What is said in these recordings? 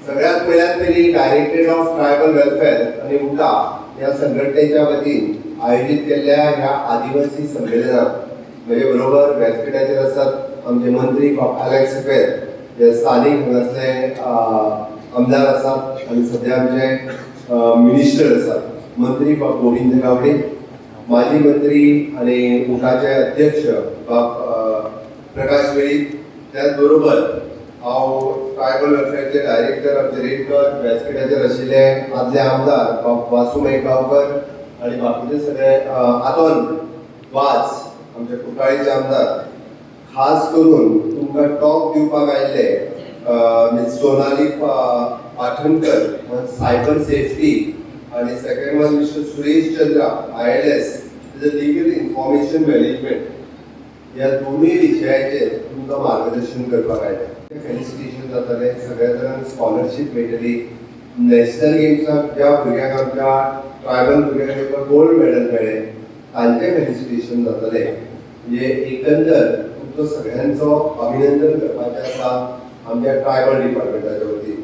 सगळ्यात पहिली directorate of tribal welfare आणि उटा या संघटनेच्या वतीन आयोजित केलेल्या ह्या आदिवासी संमेलनात म्हजे बरोबर व्यासपीठाचेर आसात आमचे मंत्री अलेक्स पेर जे स्थानिक हांगासले आमदार आसात आणि सध्या आमचे मिनिस्टर आसात मंत्री गोविंद गावडे, माजी मंत्री आणि उटाचे अध्यक्ष प्रकाश वेळीप, त्याच बरोबर हांव ट्रायबल वेलफेअरचे डायरेक्टर आमचे रेडकर व्यासपीठाचेर आशिल्ले आदले आमदार वासू मेघगांवकर आणि बाकीचे सगळे आदोन वाज आमचे कुट्टाळीचे आमदार खास करून तुमकां टॉक दिवपाक आयिल्ले सोनाली पाठणकर सायबर सेफ्टी आणि second one mister Suresh Chandra ILS legal information management या दोन्ही विशयाचेर तुमकां मार्गदर्शन करपाक आयलें। फेलिसिटेशन जातलें, सगळ्या जाणांक स्कॉलरशीप मेळटली। नॅशनल गेम्साक ज्या भुरग्यांक आमच्या ट्रायबल भुरग्यांक गोल्ड मेडल मेळ्ळें तांचें फेलिसिटेशन जातलें। म्हणजे एकंदर तुमचो सगळ्यांचो अभिनंदन करपाचें आसा आमच्या ट्रायबल डिपार्टमेंटाच्या वतीन।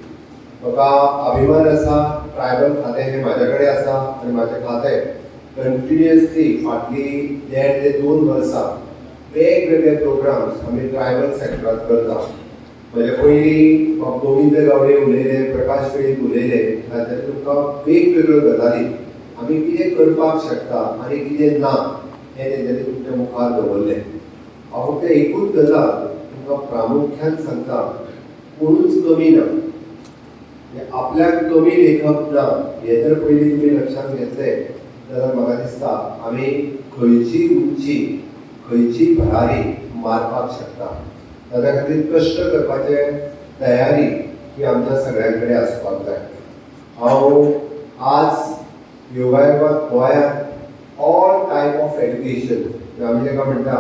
म्हाका अभिमान आसा ट्रायबल खातें हें म्हाजे कडेन आसा आनी म्हाजें खातें कंटिन्युअसली फाटलीं 1.5 ते 2 वर्सां वेगवेगळे प्रोग्राम्स आमी ट्रायबल सेक्टरांत करता। म्हणजे पयलीं गोविंद गावडे उलयले, प्रकाश वेळीप उलयले, तातूंत तुमकां वेगवेगळ्यो गजाली आमी कितें करपाक शकता आनी कितें ना हें तेंच्यांनी तुमच्या मुखार दवरलें। हांव फक्त एकूच गजाल तुमकां प्रामुख्यान सांगता, कोणूच कमी ना, आपल्याक कमी लेखक ना हें जर पयलीं तुमी लक्षांत घेतलें जाल्यार म्हाका दिसता आमी खंयची उंची खंयची भरारी मारपाक शकता। ताच्या खातीर कश्ट करपाचे तयारी ही आमच्या सगळ्यां कडेन आसपाक जाय। हांव आज योगायोगाक गोंयांत ऑल टायप ऑफ एड्युकेशन आमी ताका म्हणटा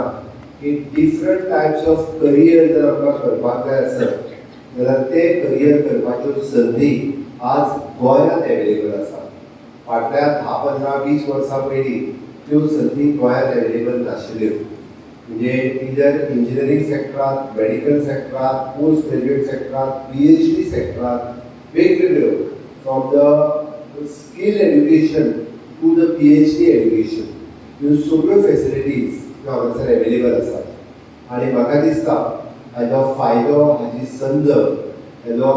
की डिफरंट टायप्स ऑफ करियर जर आमकां करपाक जाय आसत जाल्यार ते करियर करपाच्यो संदी आज गोंयांत एवेलेबल आसा। फाटल्या 10, 15, 20 वर्सां पयलीं त्यो संदी गोंयांत एवेलेबल नाशिल्ल्यो। म्हणजे इधर इंजिनियरिंग सेक्टरांत, मेडिकल सेक्टरांत, पोस्ट ग्रॅज्युएट सेक्टरांत, PhD सेक्टरांत वेगवेगळ्यो from the skill education to the PhD education ह्यो सगळ्यो फेसिलिटीज ह्यो हांगासर एवेलेबल आसात। आनी म्हाका दिसता हाजो फायदो, हाजी संद, हाजो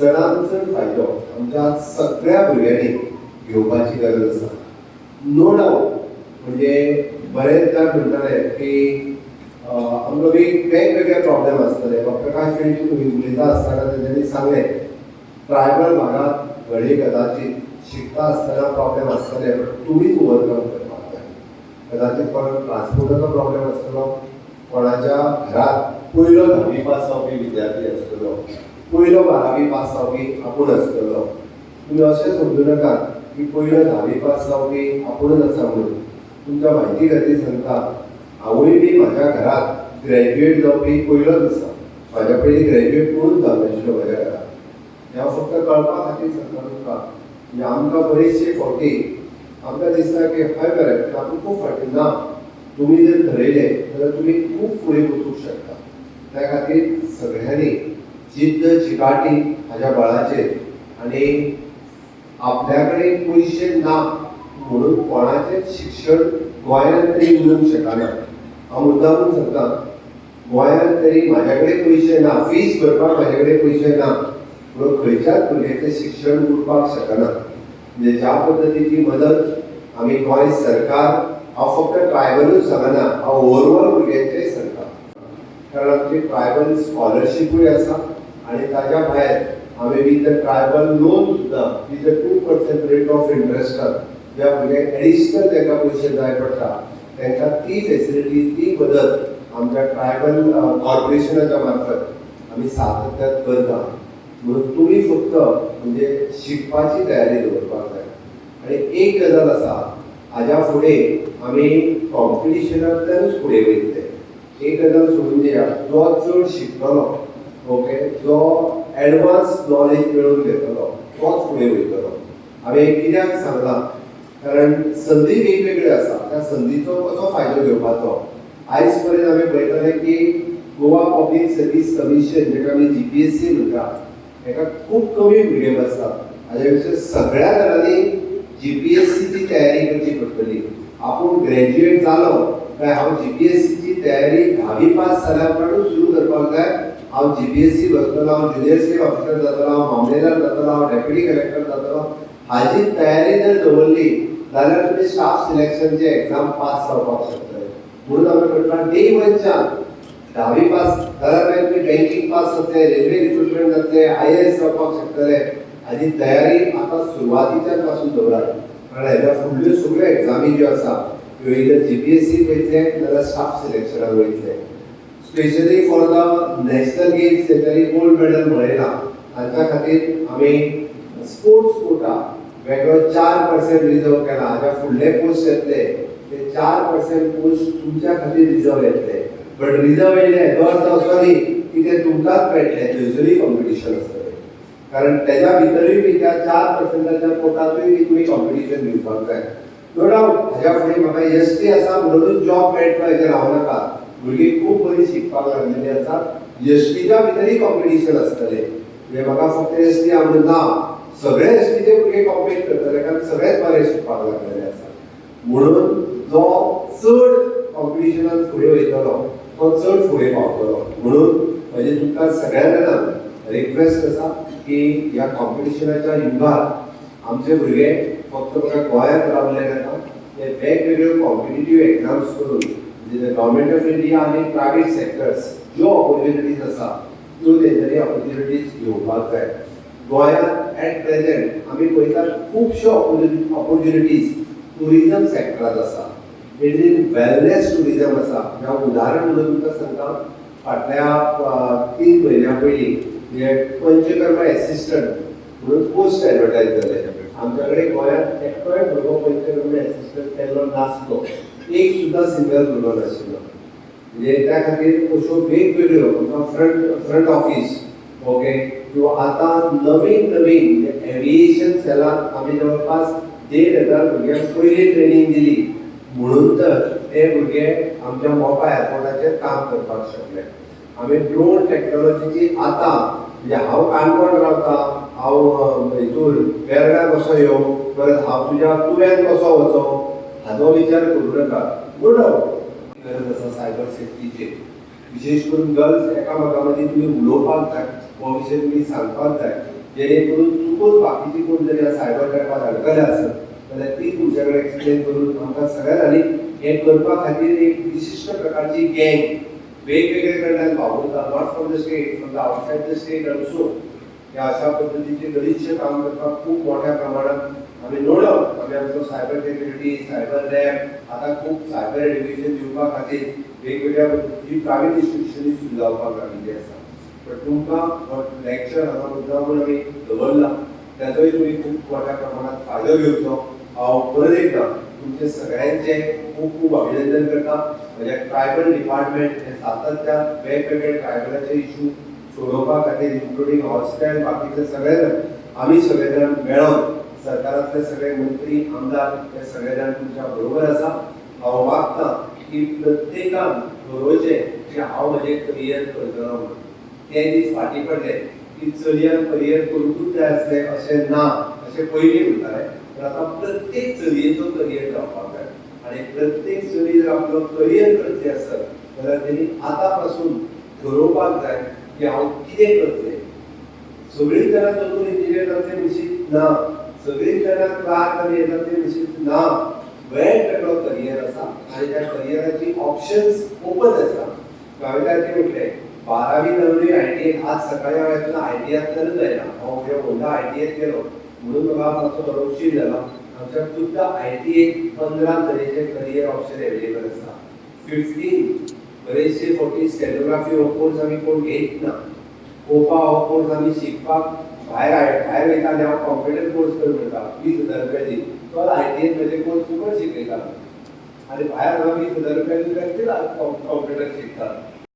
चडांत चड फायदो आमच्या सगळ्या भुरग्यांनी घेवपाची गरज आसा। नो डावट म्हणजे बरेच जाण म्हणटाले की आमकां वेगवेगळे प्रॉब्लेम आसतले। प्रकाश वेळीप उलयता आसतना तेंच्यांनी सांगलें ट्रायबल भागात घडये कदाचित शिकता आसतना प्रॉब्लेम आसतले बट तुमीच ओवरकम करपाक जाय। कदाचित कोणाक ट्रान्सपोर्टाचो प्रॉब्लेम आसतलो, कोणाच्या घरात पयलो 10वी पास जावपी विद्यार्थी आसतलो, पयलो 12वी पास जावपी आपूण आसतलो। तुमी अशें समजूं नाकात की पयलो 10वी पास जावपी आपुणूच आसा म्हणून। तुमच्या म्हायती खातीर सांगता, हांवूय बी म्हाज्या घरात ग्रॅज्युएट जावपी पयलोच आसा। म्हाज्या पयलीं ग्रॅज्युएट कोणूच जावनाशिल्लो म्हाज्या घरात। हांव फक्त कळपा खातीर सांगता तुमकां, म्हणजे आमकां बरेचशे फावटी आमकां दिसता की हय बरें आपूण खूब फावटी ना, तुमी जर ठरयलें जाल्यार तुमी खूब फुडें वचूंक शकता। त्या खातीर सगळ्यांनी जिद्द चिकाटी हाज्या बळाचेर आनी आपल्या कडेन पयशे ना म्हणून कोणाचेंच शिक्षण गोंयांत तरी उरूंक शकना। हांव मुद्दामून सांगता, गोंयांत तरी म्हाजे कडेन पयशे ना, फीज भरपाक म्हाजे कडेन पयशे ना म्हणून खंयच्याच भुरग्याचें शिक्षण उरपाक शकना। म्हणजे ज्या पद्दतीची मदत आमी गोंय सरकार, हांव फक्त ट्रायबलूच सांगना, हांव ओवरऑल भुरग्यांचेंय सांगता, कारण आमची ट्रायबल स्कॉलरशीपूय आसा आनी ताच्या भायर आमी विथ द ट्रायबल लोन सुद्दां विथ द 2% रेट ऑफ इंट्रस्टान ज्या भुरग्यांक एडिशनल तांकां पयशे जाय पडटा तांकां ती फेसिलिटी, ती मदत आमच्या ट्रायबल कॉर्पोरेशनाच्या मार्फत आमी सातत्यान करता। म्हणून तुमी फक्त म्हणजे शिकपाची तयारी दवरपाक जाय। आनी एक गजाल आसा, हाज्या फुडें आमी कॉम्पिटिशनांतल्यानूच फुडें वयतले। एक गजाल सोडून दिया, जो चड शिकतलो, ओके, जो एडवान्स नॉलेज मेळोवन घेतलो तोच फुडें वयतलो। हांवें कित्याक सांगलां, कारण संदी वेगवेगळ्यो आसा, त्या संदीचो कसो फायदो घेवपाचो। आयज पर्यंत आमी पळयताले की गोवा पब्लीक सर्वीस कमिशन, जेका आमी GPSC म्हणटा, हेका खूब कमी भुरगे बसतात. हाजे पेक्षा सगळ्या घरांनी जीपीएससीची तयारी करची पडटली. आपूण ग्रॅज्युएट जालो काय हांव जीपीएससीची तयारी 10वी पास जाल्या उपरांतूच सुरू करपाक जाय. हांव जीपीएससी बसतलो, हांव ज्युनियर सिव्हिल ऑफिसर जातलो, हांव मामलेदार जातलो, हांव डेप्युटी कलेक्टर जातलो. हाजी तयारी जर दवरली जाल्यार तुमी स्टाफ सिलेक्शनचे एग्जाम पास जावपाक शकतले. म्हणून आमी करता डे वनच्यान 10वी पास जाल्यार मागीर तुमी बँकींग पास जातले, रेल्वे रिक्रुटमेंट जातले, आयएएस जावपाक शकतले. हाजी तयारी आतां सुरवातीच्यान पासून दवरात. कारण हेज्या फुडल्यो सगळ्यो एग्जामी ज्यो आसा ह्यो इधर जीपीएससी वयतले नाल्यार स्टाफ सिलेक्शनाक वयतले. Specially for the national games तेंच्यांनी गोल्ड मेडल मेळयला. हाच्या खातीर आमी स्पोर्ट्स कोटा वेगळो 4% रिजर्व केला. हाच्या फुडले पोस्ट येतले ते 4% पोस्ट तुमच्या खातीर रिजर्व येतले. बट रिजर्व येयले तो अर्थ असो न्ही की ते तुमकांच मेळटले, थंयसरूय कॉम्पिटिशन आसतलें. कारण तेज्या भितरूय बी त्या 4%च्या कोटांतूय बी तुमी कॉम्पिटिशन दिवपाक जाय. नो डावट हाज्या फुडें म्हाका एसटी आसा म्हणूनच जॉब मेळटलो हेजेर हांव भुरगीं खूब बरीं शिकपाक लागलेलीं आसात. एसटीच्या भितरूय कॉम्पिटिशन आसतलें. म्हणजे म्हाका फक्त एसटी हांव म्हणना, सगळे एसटीचे भुरगे कॉम्पीट करतले कारण सगळेच बरे शिकपाक लागलेले आसात. म्हणून जो चड कॉम्पिटिशनान फुडें वयतलो तो चड फुडें पावतलो. म्हणून म्हणजे तुमकां सगळ्या जाणांक रिक्वेस्ट आसा की ह्या कॉम्पिटिशनाच्या युगांत आमचे भुरगे फक्त गोंयांत रावले नाका, ते वेगवेगळ्यो कॉम्पिटिटीव एग्जाम्स करून म्हणजे गव्हर्मेंट ऑफ इंडिया आनी प्रायवेट सेक्टर्स ज्यो ऑपॉर्च्युनिटीज आसा त्यो तेंच्यांनी ऑपॉर्च्युनिटीज घेवपाक जाय. गोंयांत एट प्रेझेंट आमी पळयतात खुबश्यो ऑपॉर्च्युनिटीज टुरिजम सेक्टरांत आसा. इट इज वेलनेस टुरिजम आसा. हांव उदाहरण म्हणून तुमकां सांगता, फाटल्या 3 म्हयन्यां पयलीं म्हणजे पंचकर्मा एसिस्टंट म्हणून पोस्ट एडवर्टायज जाले. आमच्या कडेन गोंयांत एकटोय भुरगो पंचकर्मा एसिस्टंट केल्लो नासलो, एक सुद्दां सिंगल भुरगो नाशिल्लो. म्हणजे त्या खातीर अश्यो वेगवेगळ्यो फ्रंट ऑफिस ओके किंवा आतां नवीन नवीन एविएशन सेलांत आमी जवळपास 1,500 भुरग्यांक पयली ट्रेनिंग दिली. म्हणून तर ते भुरगे आमच्या मोपा एअरपोर्टाचेर काम करपाक शकले. आमी ड्रोन टॅक्नॉलॉजीची आतां म्हणजे हांव काणकोण रावता, हांव हितूर वेर्णा कसो येवं, परत हांव तुज्या तुव्यान कसो वचो हाचो विचार करूं नाका. नो डावट गरज आसा सायबर सेफ्टीचेर. विशेश करून गर्ल्स एकामेका मदीं तुमी उलोवपाक जाय, हो विशय तुमी सांगपाक जाय, जेणे करून चुकून बाकीची कोण जर ह्या सायबर ट्रॅपात अडकले आसत जाल्यार ती तुमच्या कडेन एक्सप्लेन करून आमकां सगळ्यांनी हे करपा खातीर एक विशिश्ट प्रकारची गँग वेगवेगळे कडल्यान वावुरता, not from the state, from the outside the state also. ह्या अशा पद्दतीचे गरीबशे काम करपाक खूब मोठ्या प्रमाणात आमी नो डावट आमी आमचो सायबर सेक्युरिटी, सायबर लॅब आतां खूब सायबर एड्युकेशन दिवपा खातीर वेगवेगळ्या पद्दतीची प्रायवेट इन्स्टिट्यूशनी सुरू जावपाक लागलेली आसा. बट तुमकां हो लेक्चर हांगा मुद्दामून आमी दवरला त्याचोय तुमी खूब मोठ्या प्रमाणात फायदो घेवचो. हांव परत एकदां तुमचे सगळ्यांचे खूब खूब अभिनंदन करता. म्हणजे ट्रायबल डिपार्टमेंट हे सातत्यान वेगवेगळे ट्रायबलाचे इशू सोडोवपा खातीर इन्क्लुडींग हॉस्टेल बाकीचे सगळे जाण आमी सगळे जाण मेळोन सरकारांतले सगळे मंत्री आमदार हे सगळे जाण तुमच्या बरोबर आसा. हांव मागतां की प्रत्येकान बरोवचें की हांव म्हजें करियर करतलो म्हणून. ते दीस फाटीं पडले की चलयांक करियर करूंकूच जाय आसलें अशें ना, अशें पयलीं म्हणटाले. पण आतां प्रत्येक चलयेचो करियर जावपाक जाय आनी प्रत्येक चली जर आपलो करियर करचें आसत जाल्यार तेणी आतां पासून ठरोवपाक जाय की हांव कितें करतलें. सगळीं जाणां दोतोर इंजिनियर जातलें निश्चित ना, सगळीं जाणां क्लार्क आनी हे जातलें निश्चित ना. वेगवेगळो करियर आसा आनी त्या करियराची ऑप्शन्स ओपन आसा. हांवें ते म्हटलें 12वी 9वी आयटीए आज सकाळी हांव येतना आयटीएंतल्यानूच आयला. हांव म्हणजे व्हडल्या आयटीएंत गेलो म्हणून म्हाका मातसो बरो उशीर जाला. आमच्या सुद्दां आयटीएक 15 तरेचे करियर ऑप्शन एवेलेबल आसा. 15 बरेचशे फावटी स्टेनोग्राफी हो कोर्स आमी कोण घेयत ना. कोपा हो कोर्स आमी शिकपाक भायर वयता आनी हांव कॉम्प्युटर कोर्स कर म्हणटा 20,000 रुपया दी. तो आयटीएन म्हजे कोर्स फुकट शिकयता आनी भायर हांव 20,000 रुपया दिल्यार कॉम्प्युटर शिकता.